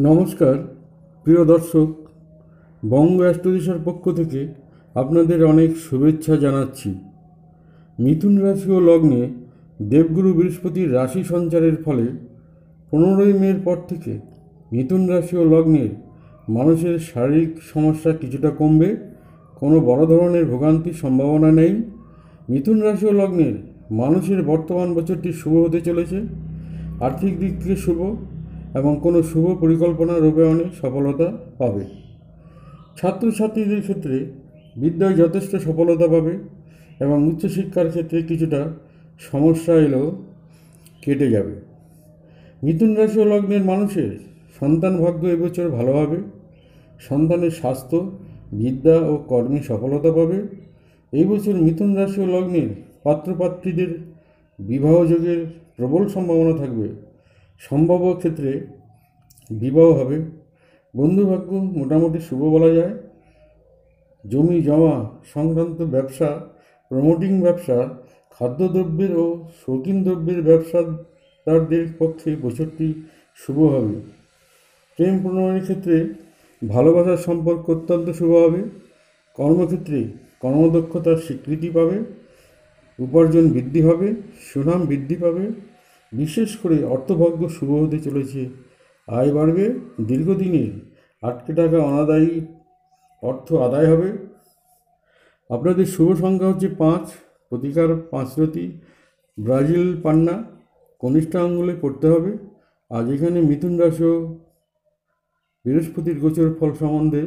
নমস্কার প্রিয় দর্শক, বঙ্গ অ্যাস্ট্রোদিশার পক্ষ থেকে আপনাদের অনেক শুভেচ্ছা জানাচ্ছি। মিথুন রাশি ও লগ্নে দেবগুরু বৃহস্পতির রাশি সঞ্চারের ফলে 15ই মের পর থেকে মিথুন রাশি ও লগ্নের মানুষের শারীরিক সমস্যা কিছুটা কমবে। কোনো বড় ধরনের ভোগান্তির সম্ভাবনা নেই। মিথুন রাশি ও লগ্নের মানুষের বর্তমান বছরটি শুভ হতে চলেছে। আর্থিক দিক থেকে শুভ এবং কোনো শুভ পরিকল্পনা রূপায়ণে সফলতা পাবে। ছাত্রছাত্রীদের ক্ষেত্রে বিদ্যায় যথেষ্ট সফলতা পাবে এবং উচ্চশিক্ষার ক্ষেত্রে কিছুটা সমস্যা এলেও কেটে যাবে। মিথুন রাশি ও লগ্নের মানুষের সন্তান ভাগ্য এবছর ভালো হবে। সন্তানের স্বাস্থ্য, বিদ্যা ও কর্মে সফলতা পাবে। এই বছর মিথুন রাশি ও লগ্নের পাত্রপাত্রীদের বিবাহযোগের প্রবল সম্ভাবনা থাকবে। সম্ভাব্য ক্ষেত্রে বিবাহ হবে। বন্ধুভাগ্য মোটামুটি শুভ বলা যায়। জমি জমা সংক্রান্ত ব্যবসা, প্রমোটিং ব্যবসা, খাদ্যদ্রব্যের ও শৌখিন দ্রব্যের ব্যবসাদারদের পক্ষে বছরটি শুভ হবে। প্রেম প্রণয়ের ক্ষেত্রে ভালোবাসার সম্পর্ক অত্যন্ত শুভ হবে। কর্মক্ষেত্রে কর্মদক্ষতার স্বীকৃতি পাবে। উপার্জন বৃদ্ধি হবে, সুনাম বৃদ্ধি পাবে। বিশেষ করে অর্থভাগ্য শুভ হতে চলেছে। আয় বাড়বে। দীর্ঘদিনের আটকে থাকা অনাদায়ী অর্থ আদায় হবে। আপনাদের শুভ সংখ্যা হচ্ছে 5। প্রতিকার 5 রতি ব্রাজিল পান্না কনিষ্ঠা আঙ্গুলে পড়তে হবে। আজ এখানে মিথুন রাশি ও বৃহস্পতির গোচর ফল সম্বন্ধে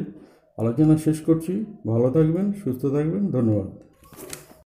আলোচনা শেষ করছি। ভালো থাকবেন, সুস্থ থাকবেন। ধন্যবাদ।